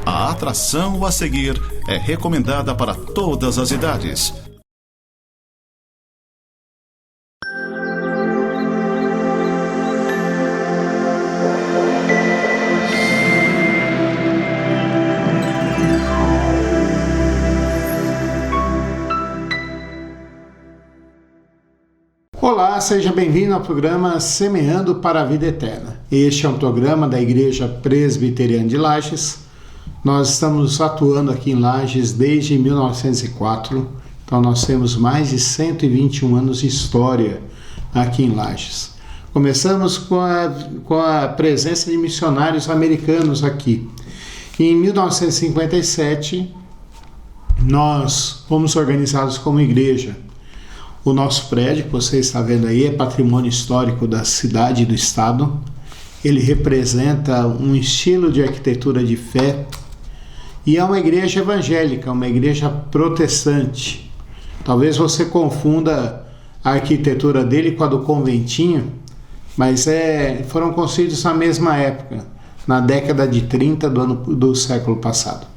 A atração a seguir é recomendada para todas as idades. Olá, seja bem-vindo ao programa Semeando para a Vida Eterna. Este é um programa da Igreja Presbiteriana de Lages. Nós estamos atuando aqui em Lages desde 1904, então nós temos mais de 121 anos de história aqui em Lages. Começamos com a presença de missionários americanos aqui. Em 1957, nós fomos organizados como igreja. O nosso prédio, que você está vendo aí, é patrimônio histórico da cidade e do estado. Ele representa um estilo de arquitetura de fé e é uma igreja evangélica, uma igreja protestante. Talvez você confunda a arquitetura dele com a do conventinho, mas foram construídos na mesma época, na década de 30 do século passado.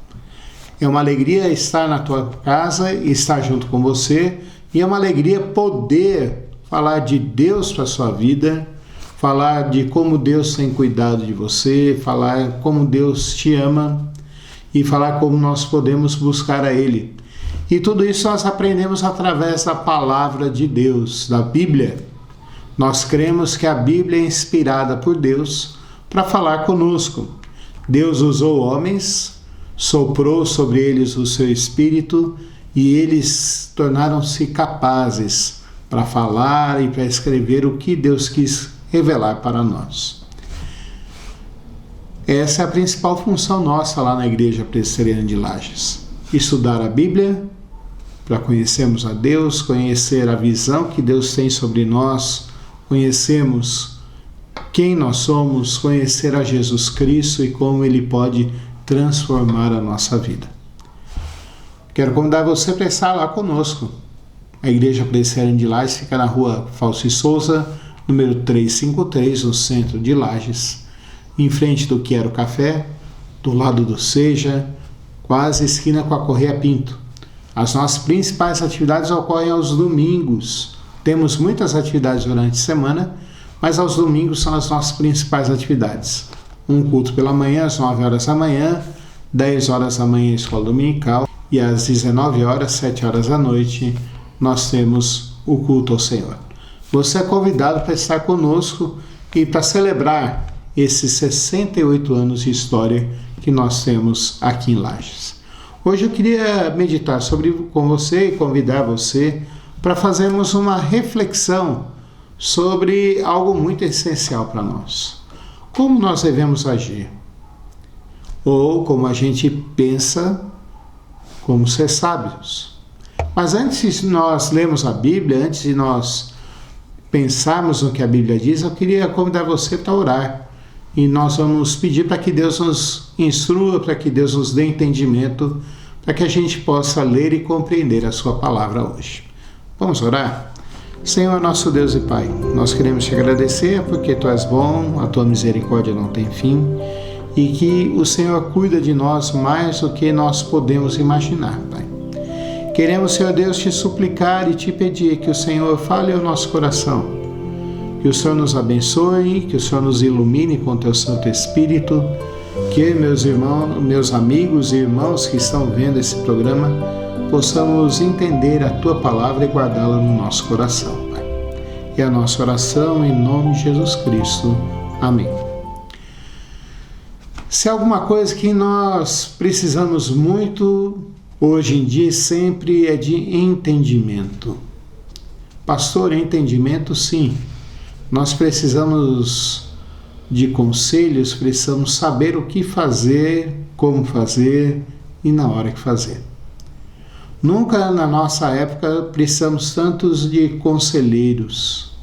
É uma alegria estar na tua casa e estar junto com você. E é uma alegria poder falar de Deus para a sua vida, falar de como Deus tem cuidado de você, falar como Deus te ama e falar como nós podemos buscar a Ele. E tudo isso nós aprendemos através da palavra de Deus, da Bíblia. Nós cremos que a Bíblia é inspirada por Deus para falar conosco. Deus usou homens, soprou sobre eles o seu Espírito e eles tornaram-se capazes para falar e para escrever o que Deus quis revelar para nós. Essa é a principal função nossa lá na Igreja Presbiteriana de Lages. Estudar a Bíblia, para conhecermos a Deus, conhecer a visão que Deus tem sobre nós, conhecermos quem nós somos, conhecer a Jesus Cristo e como Ele pode transformar a nossa vida. Quero convidar você para estar lá conosco. A Igreja Presbiteriana de Lages fica na rua Fauci Souza, número 353, no centro de Lages, em frente do Quero Café, do lado do Seja, quase esquina com a Correia Pinto. As nossas principais atividades ocorrem aos domingos. Temos muitas atividades durante a semana, mas aos domingos são as nossas principais atividades. Um culto pela manhã, às 9 horas da manhã, 10 horas da manhã, escola dominical, e às 19 horas, 7 horas da noite, nós temos o culto ao Senhor. Você é convidado para estar conosco e para celebrar esses 68 anos de história que nós temos aqui em Lages. Hoje eu queria meditar com você e convidar você para fazermos uma reflexão sobre algo muito essencial para nós. Como nós devemos agir? Ou como a gente pensa como ser sábios. Mas antes de nós lermos a Bíblia, antes de nós pensarmos no que a Bíblia diz, eu queria convidar você para orar. E nós vamos pedir para que Deus nos instrua, para que Deus nos dê entendimento, para que a gente possa ler e compreender a sua palavra hoje. Vamos orar? Senhor, nosso Deus e Pai, nós queremos te agradecer porque Tu és bom, a Tua misericórdia não tem fim, e que o Senhor cuida de nós mais do que nós podemos imaginar, Pai. Queremos, Senhor Deus, te suplicar e te pedir que o Senhor fale ao nosso coração, que o Senhor nos abençoe, que o Senhor nos ilumine com Teu Santo Espírito, que meus irmãos, meus amigos e irmãos que estão vendo esse programa, possamos entender a Tua palavra e guardá-la no nosso coração, Pai. E a nossa oração em nome de Jesus Cristo. Amém. Se há alguma coisa que nós precisamos muito hoje em dia, sempre é de entendimento. Pastor, entendimento, sim. Nós precisamos de conselhos, precisamos saber o que fazer, como fazer e na hora que fazer. Nunca na nossa época precisamos tantos de conselheiros.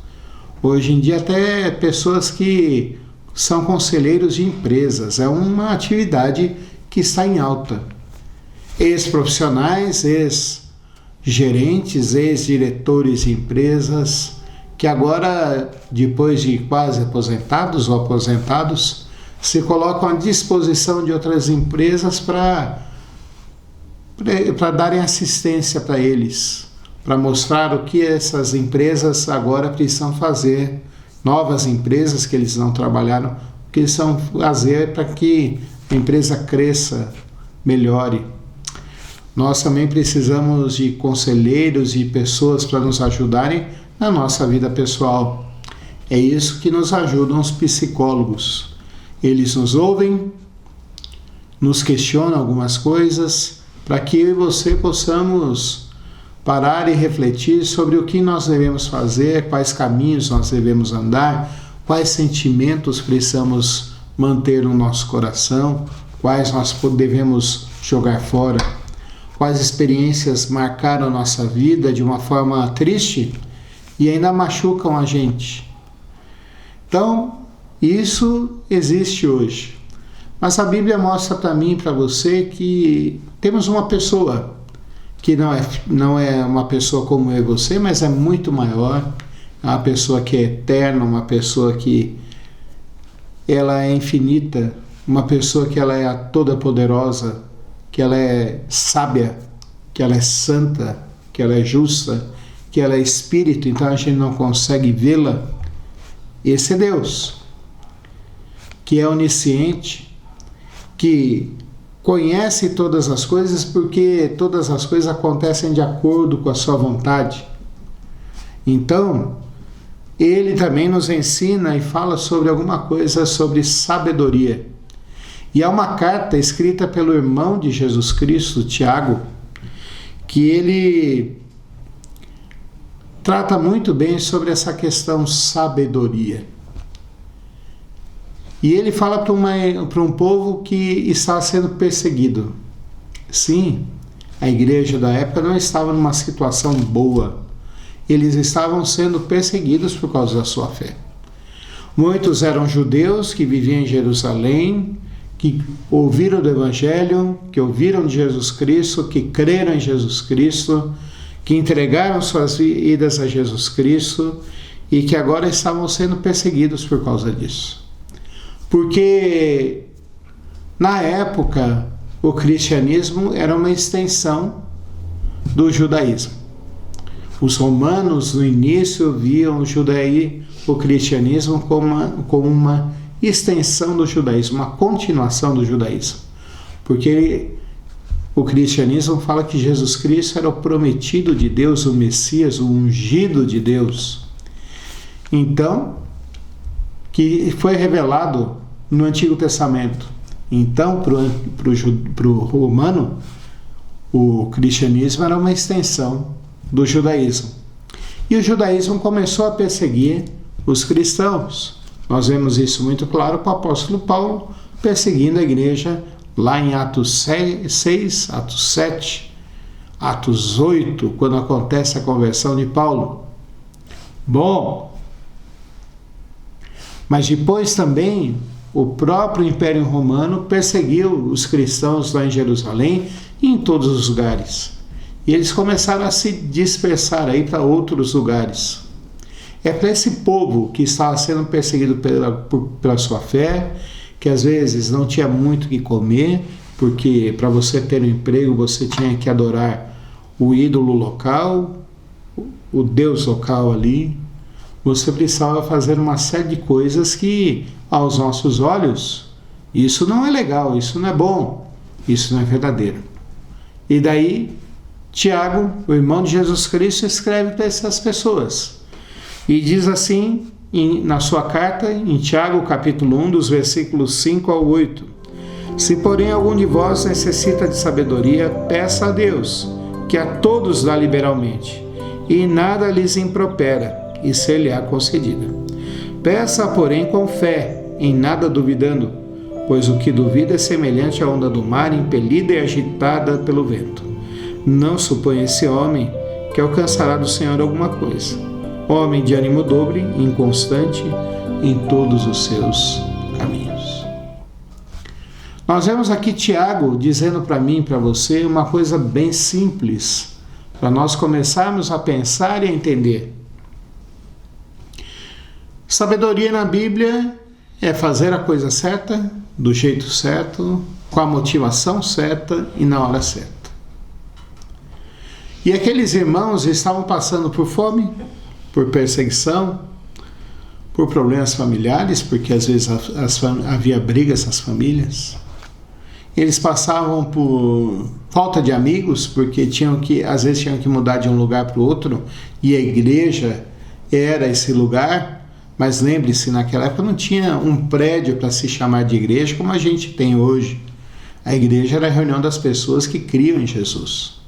Hoje em dia até pessoas que são conselheiros de empresas, é uma atividade que está em alta. Ex-profissionais, ex-gerentes, ex-diretores de empresas, que agora, depois de quase aposentados ou aposentados, se colocam à disposição de outras empresas para darem assistência para eles, para mostrar o que essas empresas agora precisam fazer, novas empresas que eles não trabalharam, o que eles precisam fazer para que a empresa cresça, melhore. Nós também precisamos de conselheiros e pessoas para nos ajudarem na nossa vida pessoal. É isso que nos ajudam os psicólogos. Eles nos ouvem, nos questionam algumas coisas, para que eu e você possamos parar e refletir sobre o que nós devemos fazer, quais caminhos nós devemos andar, quais sentimentos precisamos manter no nosso coração, quais nós devemos jogar fora, quais experiências marcaram a nossa vida de uma forma triste e ainda machucam a gente. Então, isso existe hoje. Mas a Bíblia mostra para mim e para você que temos uma pessoa que não é uma pessoa como eu e você, mas é muito maior, é uma pessoa que é eterna, uma pessoa que ela é infinita, uma pessoa que ela é toda poderosa, que ela é sábia, que ela é santa, que ela é justa, que ela é espírito, então a gente não consegue vê-la. Esse é Deus, que é onisciente, que conhece todas as coisas, porque todas as coisas acontecem de acordo com a sua vontade. Então, ele também nos ensina e fala sobre alguma coisa sobre sabedoria. E há uma carta escrita pelo irmão de Jesus Cristo, Tiago, que ele trata muito bem sobre essa questão sabedoria. E ele fala para um povo que está sendo perseguido. Sim, a igreja da época não estava numa situação boa. Eles estavam sendo perseguidos por causa da sua fé. Muitos eram judeus que viviam em Jerusalém, que ouviram do Evangelho, que ouviram de Jesus Cristo, que creram em Jesus Cristo, que entregaram suas vidas a Jesus Cristo e que agora estavam sendo perseguidos por causa disso. Porque na época o cristianismo era uma extensão do judaísmo. Os romanos no início viam o cristianismo como uma extensão do judaísmo, uma continuação do judaísmo. Porque o cristianismo fala que Jesus Cristo era o prometido de Deus, o Messias, o ungido de Deus. Então, que foi revelado no Antigo Testamento. Então, para o romano, o cristianismo era uma extensão do judaísmo. E o judaísmo começou a perseguir os cristãos. Nós vemos isso muito claro com o apóstolo Paulo perseguindo a igreja lá em Atos 6, Atos 7, Atos 8, quando acontece a conversão de Paulo. Bom, mas depois também o próprio Império Romano perseguiu os cristãos lá em Jerusalém e em todos os lugares. E eles começaram a se dispersar aí para outros lugares. É para esse povo que estava sendo perseguido pela sua fé, que às vezes não tinha muito o que comer, porque para você ter um emprego você tinha que adorar o ídolo local, o Deus local ali. Você precisava fazer uma série de coisas que, aos nossos olhos, isso não é legal, isso não é bom, isso não é verdadeiro. E daí, Tiago, o irmão de Jesus Cristo, escreve para essas pessoas. E diz assim, na sua carta, em Tiago, capítulo 1, dos versículos 5 ao 8. Se, porém, algum de vós necessita de sabedoria, peça a Deus, que a todos dá liberalmente, e nada lhes impropera, e ser-lhe-á concedida. Peça, porém, com fé, em nada duvidando, pois o que duvida é semelhante à onda do mar, impelida e agitada pelo vento. Não suponha esse homem que alcançará do Senhor alguma coisa. Homem de ânimo dobre, inconstante em todos os seus caminhos. Nós vemos aqui Tiago dizendo para mim e para você uma coisa bem simples, para nós começarmos a pensar e a entender. Sabedoria na Bíblia é fazer a coisa certa, do jeito certo, com a motivação certa e na hora certa. E aqueles irmãos estavam passando por fome, por perseguição, por problemas familiares, porque às vezes havia brigas nas famílias. Eles passavam por falta de amigos, porque às vezes tinham que mudar de um lugar para o outro, e a igreja era esse lugar. Mas lembre-se, naquela época não tinha um prédio para se chamar de igreja como a gente tem hoje. A igreja era a reunião das pessoas que criam em Jesus.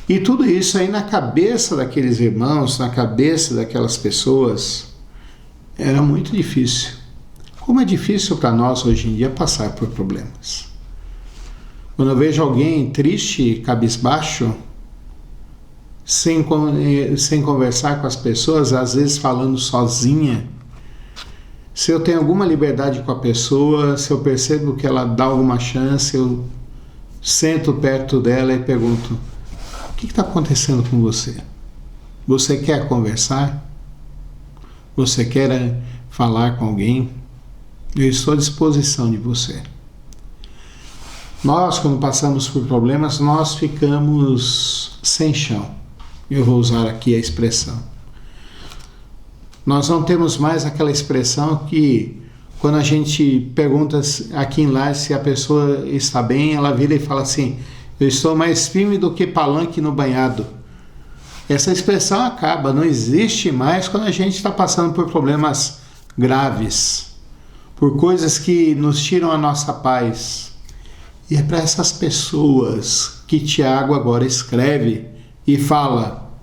E tudo isso aí na cabeça daqueles irmãos, na cabeça daquelas pessoas, era muito difícil. Como é difícil para nós hoje em dia passar por problemas. Quando eu vejo alguém triste, cabisbaixo, sem conversar com as pessoas, às vezes falando sozinha, se eu tenho alguma liberdade com a pessoa, se eu percebo que ela dá alguma chance, eu sento perto dela e pergunto: o que está acontecendo com você? Você quer conversar? Você quer falar com alguém? Eu estou à disposição de você. Nós, quando passamos por problemas, nós ficamos sem chão. Eu vou usar aqui a expressão. Nós não temos mais aquela expressão que, quando a gente pergunta aqui em Lages se a pessoa está bem, ela vira e fala assim: eu estou mais firme do que palanque no banhado. Essa expressão acaba, não existe mais quando a gente está passando por problemas graves, por coisas que nos tiram a nossa paz. E é para essas pessoas que Tiago agora escreve e fala,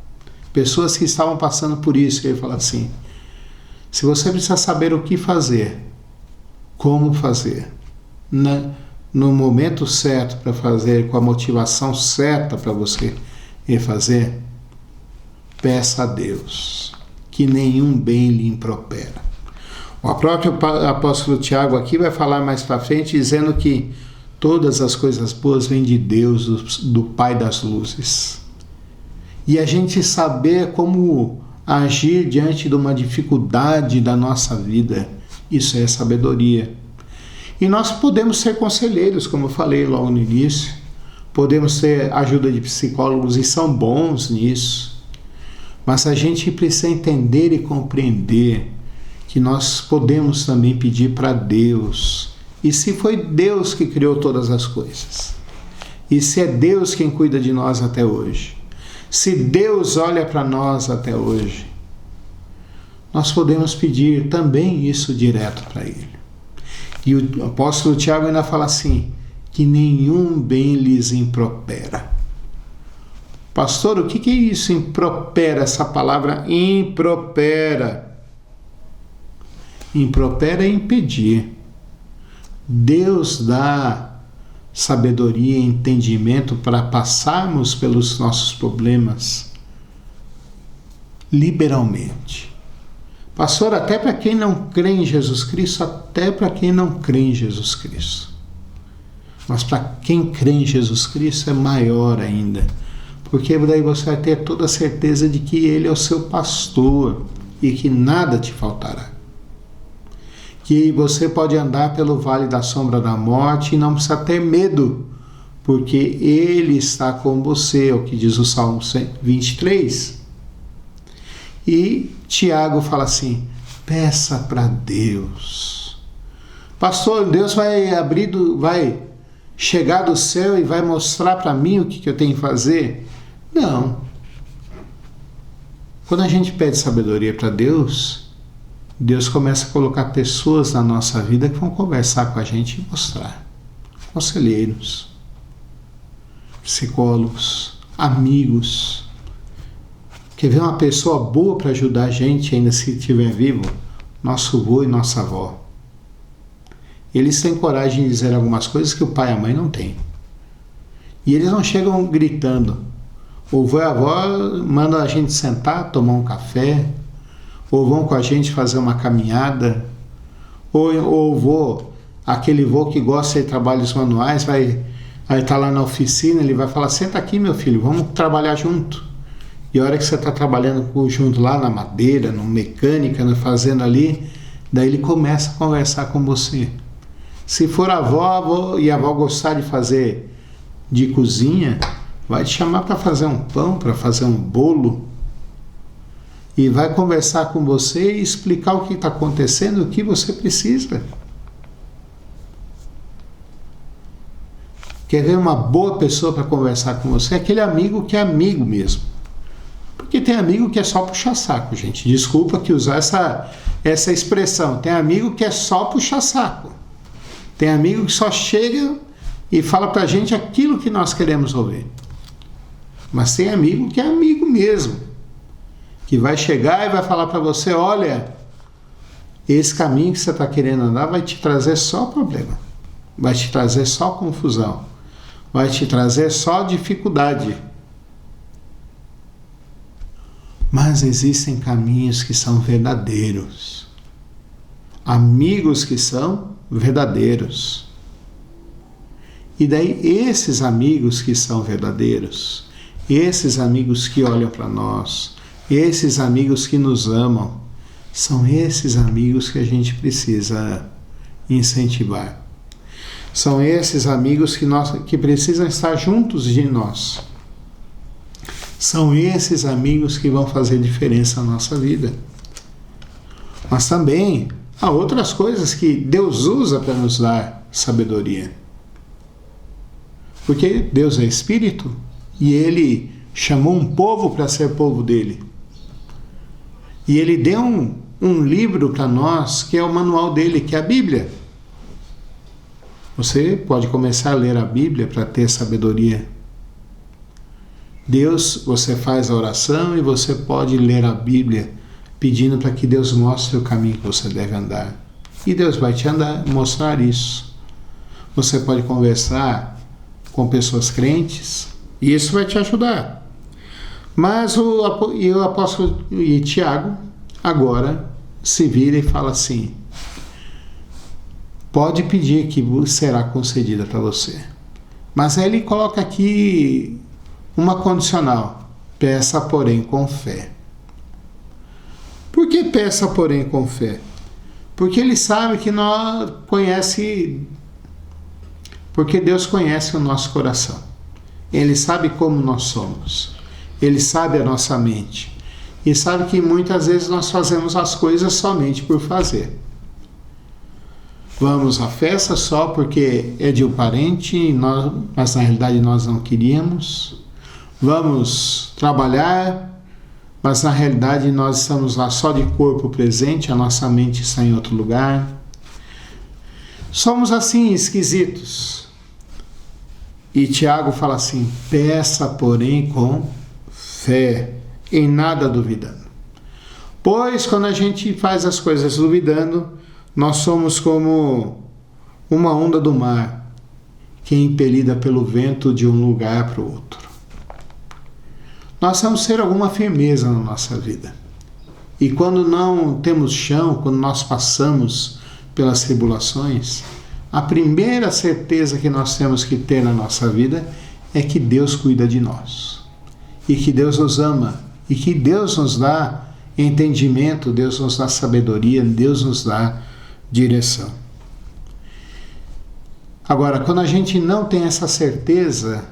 pessoas que estavam passando por isso, ele fala assim: se você precisa saber o que fazer, como fazer, no momento certo para fazer, com a motivação certa para você fazer, peça a Deus, que nenhum bem lhe impropera. O próprio apóstolo Tiago aqui vai falar mais para frente, dizendo que todas as coisas boas vêm de Deus, do Pai das luzes. E a gente saber como agir diante de uma dificuldade da nossa vida, isso é sabedoria. E nós podemos ser conselheiros, como eu falei logo no início, podemos ter ajuda de psicólogos e são bons nisso, mas a gente precisa entender e compreender que nós podemos também pedir para Deus. E se foi Deus que criou todas as coisas, e se é Deus quem cuida de nós até hoje, se Deus olha para nós até hoje, nós podemos pedir também isso direto para Ele. E o apóstolo Tiago ainda fala assim, que nenhum bem lhes impropera. Pastor, o que é isso, impropera, essa palavra impropera? Impropera é impedir. Deus dá sabedoria e entendimento para passarmos pelos nossos problemas liberalmente. Pastor, até para quem não crê em Jesus Cristo, até para quem não crê em Jesus Cristo. Mas para quem crê em Jesus Cristo é maior ainda, porque daí você vai ter toda a certeza de que Ele é o seu pastor e que nada te faltará. Que você pode andar pelo vale da sombra da morte e não precisa ter medo, porque Ele está com você, é o que diz o Salmo 23. E Tiago fala assim, peça para Deus. Pastor, Deus vai vai chegar do céu e vai mostrar para mim o que eu tenho que fazer? Não. Quando a gente pede sabedoria para Deus, Deus começa a colocar pessoas na nossa vida que vão conversar com a gente e mostrar. Conselheiros, psicólogos, amigos. Quer ver uma pessoa boa para ajudar a gente, ainda se estiver vivo? Nosso avô e nossa avó. Eles têm coragem de dizer algumas coisas que o pai e a mãe não têm. E eles não chegam gritando. O avô e a avó mandam a gente sentar, tomar um café, ou vão com a gente fazer uma caminhada, ou o vô, aquele vô que gosta de trabalhos manuais, vai estar lá na oficina, ele vai falar, senta aqui meu filho, vamos trabalhar junto. E a hora que você está trabalhando junto lá na madeira, na mecânica, fazendo ali, Daí ele começa a conversar com você. Se for a avó e a avó gostar de fazer de cozinha, vai te chamar para fazer um pão, para fazer um bolo, e vai conversar com você e explicar o que está acontecendo, o que você precisa. Quer ver uma boa pessoa para conversar com você? Aquele amigo que é amigo mesmo. Porque tem amigo que é só puxar saco, gente. Desculpa que usar essa expressão. Tem amigo que é só puxar saco. Tem amigo que só chega e fala pra gente aquilo que nós queremos ouvir. Mas tem amigo que é amigo mesmo. Que vai chegar e vai falar para você, olha, esse caminho que você está querendo andar vai te trazer só problema. Vai te trazer só confusão. Vai te trazer só dificuldade. Mas existem caminhos que são verdadeiros. Amigos que são verdadeiros. E daí esses amigos que são verdadeiros, esses amigos que olham para nós, esses amigos que nos amam, são esses amigos que a gente precisa incentivar. São esses amigos que precisam estar juntos de nós. São esses amigos que vão fazer diferença na nossa vida. Mas também há outras coisas que Deus usa para nos dar sabedoria. Porque Deus é Espírito e Ele chamou um povo para ser povo dele. E Ele deu um livro para nós que é o manual dele, que é a Bíblia. Você pode começar a ler a Bíblia para ter sabedoria. Deus, você faz a oração e você pode ler a Bíblia pedindo para que Deus mostre o caminho que você deve andar. E Deus vai te mostrar isso. Você pode conversar com pessoas crentes e isso vai te ajudar. Mas o apóstolo Tiago agora se vira e fala assim, pode pedir que será concedida para você. Mas aí ele coloca aqui uma condicional. Peça, porém, com fé. Por que peça, porém, com fé? Porque ele sabe que porque Deus conhece o nosso coração. Ele sabe como nós somos. Ele sabe a nossa mente. E sabe que muitas vezes nós fazemos as coisas somente por fazer. Vamos à festa só porque é de um parente, mas na realidade nós não queríamos. Vamos trabalhar, mas na realidade nós estamos lá só de corpo presente, a nossa mente está em outro lugar. Somos assim, esquisitos. E Tiago fala assim, peça, porém, com fé, em nada duvidando. Pois quando a gente faz as coisas duvidando, nós somos como uma onda do mar, que é impelida pelo vento de um lugar para o outro. Nós temos que ter alguma firmeza na nossa vida. E quando não temos chão, quando nós passamos pelas tribulações, a primeira certeza que nós temos que ter na nossa vida é que Deus cuida de nós. E que Deus nos ama. E que Deus nos dá entendimento, Deus nos dá sabedoria, Deus nos dá direção. Agora, quando a gente não tem essa certeza,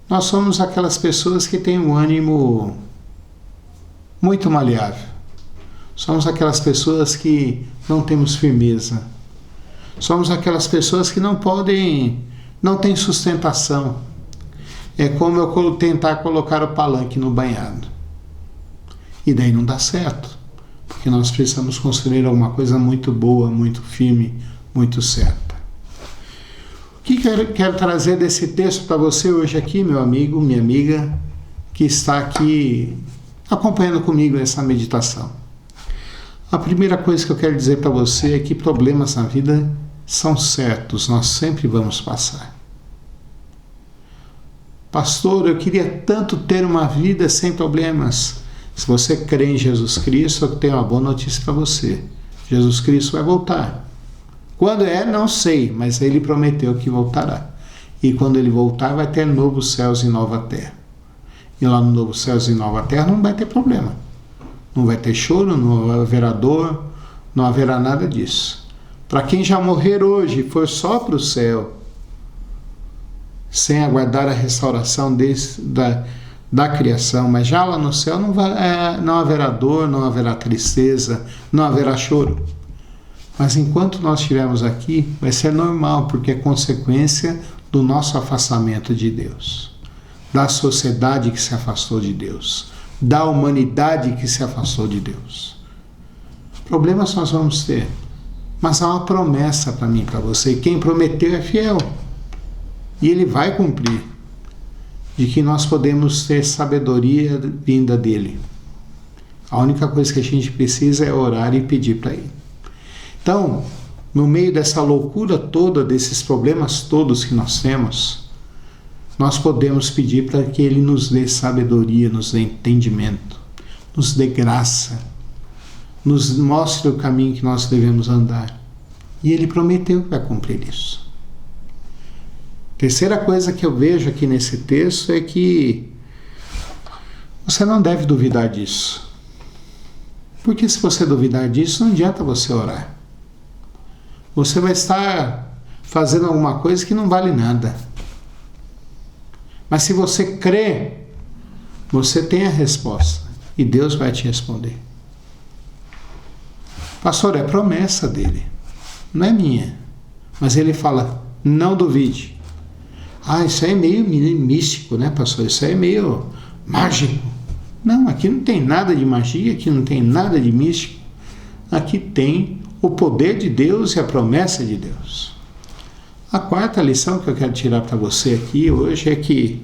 nós somos aquelas pessoas que têm um ânimo muito maleável. Somos aquelas pessoas que não temos firmeza. Somos aquelas pessoas que não têm sustentação. É como eu tentar colocar o palanque no banhado. E daí não dá certo. Porque nós precisamos construir alguma coisa muito boa, muito firme, muito certa. O que quero trazer desse texto para você hoje aqui, meu amigo, minha amiga, que está aqui acompanhando comigo essa meditação? A primeira coisa que eu quero dizer para você é que problemas na vida são certos, nós sempre vamos passar. Pastor, eu queria tanto ter uma vida sem problemas. Se você crê em Jesus Cristo, eu tenho uma boa notícia para você. Jesus Cristo vai voltar. Quando é, não sei, mas Ele prometeu que voltará. E quando Ele voltar, vai ter novos céus e nova terra. E lá no novo céus e nova terra não vai ter problema. Não vai ter choro, não haverá dor, Não haverá nada disso. Para quem já morrer hoje e for só para o céu, sem aguardar a restauração da criação, mas já lá no céu não haverá dor, não haverá tristeza, não haverá choro. Mas enquanto nós estivermos aqui, vai ser normal, porque é consequência do nosso afastamento de Deus, da sociedade que se afastou de Deus, da humanidade que se afastou de Deus. Problemas nós vamos ter, mas há uma promessa para mim, para você. Quem prometeu é fiel, e Ele vai cumprir, de que nós podemos ter sabedoria vinda dEle. A única coisa que a gente precisa é orar e pedir para Ele. Então, no meio dessa loucura toda, desses problemas todos que nós temos, nós podemos pedir para que Ele nos dê sabedoria, nos dê entendimento, nos dê graça, nos mostre o caminho que nós devemos andar. E Ele prometeu que vai cumprir isso. Terceira coisa que eu vejo aqui nesse texto é que você não deve duvidar disso. Porque se você duvidar disso, não adianta você orar. Você vai estar fazendo alguma coisa que não vale nada. Mas se você crê, você tem a resposta e Deus vai te responder. Pastor, é promessa dele, não é minha. Mas ele fala, não duvide. Isso aí é meio místico, né, pastor? Isso aí é meio mágico. Não, aqui não tem nada de magia, aqui não tem nada de místico. Aqui tem o poder de Deus e a promessa de Deus. A quarta lição que eu quero tirar para você aqui hoje é que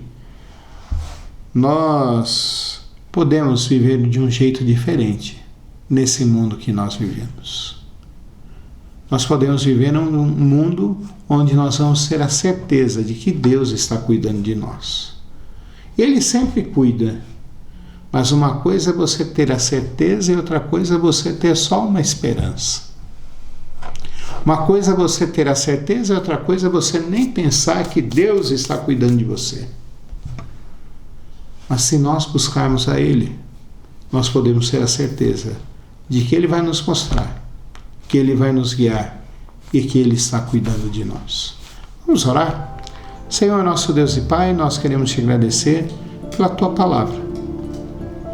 nós podemos viver de um jeito diferente nesse mundo que nós vivemos. Nós podemos viver num mundo onde nós vamos ter a certeza de que Deus está cuidando de nós. Ele sempre cuida, mas uma coisa é você ter a certeza e outra coisa é você ter só uma esperança. Uma coisa é você ter a certeza e outra coisa é você nem pensar que Deus está cuidando de você. Mas se nós buscarmos a Ele, nós podemos ter a certeza de que Ele vai nos mostrar, que Ele vai nos guiar e que Ele está cuidando de nós. Vamos orar? Senhor, nosso Deus e Pai, nós queremos te agradecer pela Tua palavra,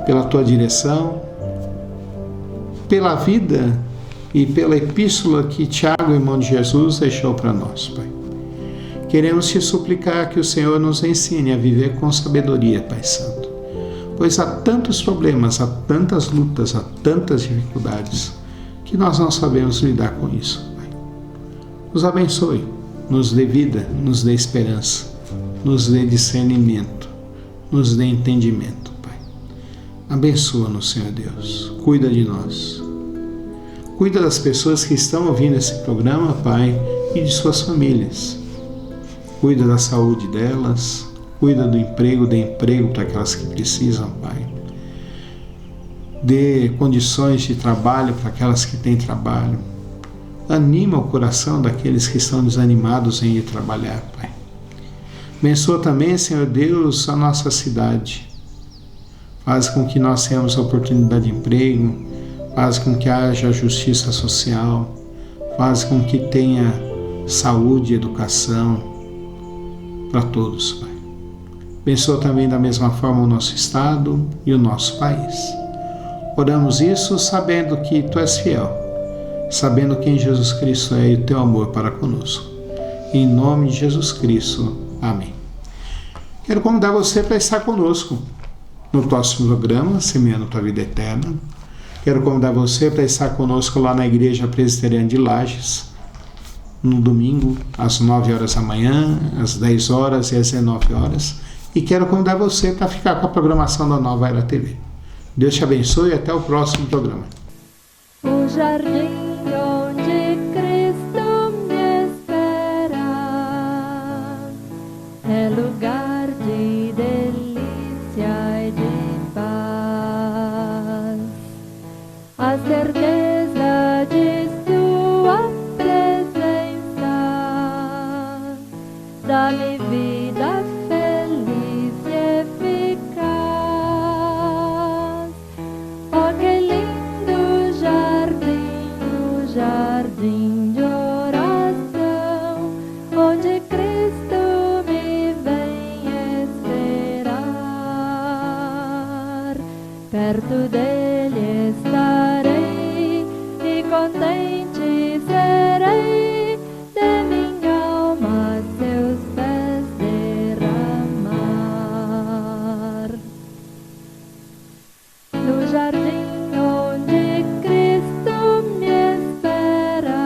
pela Tua direção, pela vida e pela epístola que Tiago, irmão de Jesus, deixou para nós, Pai. Queremos te suplicar que o Senhor nos ensine a viver com sabedoria, Pai Santo, pois há tantos problemas, há tantas lutas, há tantas dificuldades, que nós não sabemos lidar com isso, Pai. Nos abençoe, nos dê vida, nos dê esperança, nos dê discernimento, nos dê entendimento, Pai. Abençoa-nos, Senhor Deus, cuida de nós. Cuida das pessoas que estão ouvindo esse programa, Pai, e de suas famílias. Cuida da saúde delas, cuida do emprego, dê emprego para aquelas que precisam, Pai. Dê condições de trabalho para aquelas que têm trabalho. Anima o coração daqueles que estão desanimados em ir trabalhar, Pai. Abençoa também, Senhor Deus, a nossa cidade. Faz com que nós tenhamos a oportunidade de emprego, faz com que haja justiça social, faz com que tenha saúde e educação para todos, Pai. Abençoa também da mesma forma o nosso Estado e o nosso país. Oramos isso sabendo que Tu és fiel, sabendo quem Jesus Cristo é e o Teu amor para conosco. Em nome de Jesus Cristo. Amém. Quero convidar você para estar conosco no próximo programa, Semeando Tua Vida Eterna. Quero convidar você para estar conosco lá na Igreja Presbiteriana de Lages, no domingo, às 9 horas da manhã, às 10 horas e às 19 horas. E quero convidar você para ficar com a programação da Nova Era TV. Deus te abençoe e até o próximo programa. O jardim onde Cristo me espera é lugar de delícia e de paz. A certeza de Sua presença dá-me vida feliz e eficaz. Oh, que lindo jardim perto dele estarei e contente serei de minha alma a seus pés derramar. No jardim onde Cristo me espera,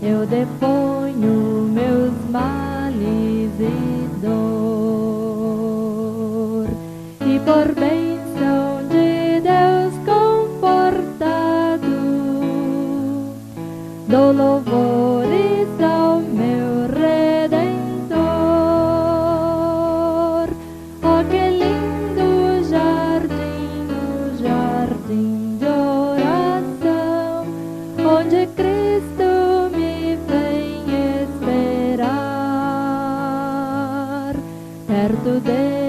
eu deponho meus males e dor, e por bênção de Deus confortado, dou louvores ao meu Redentor. Oh, que lindo jardim, o jardim de oração, onde Cristo me vem esperar, perto dele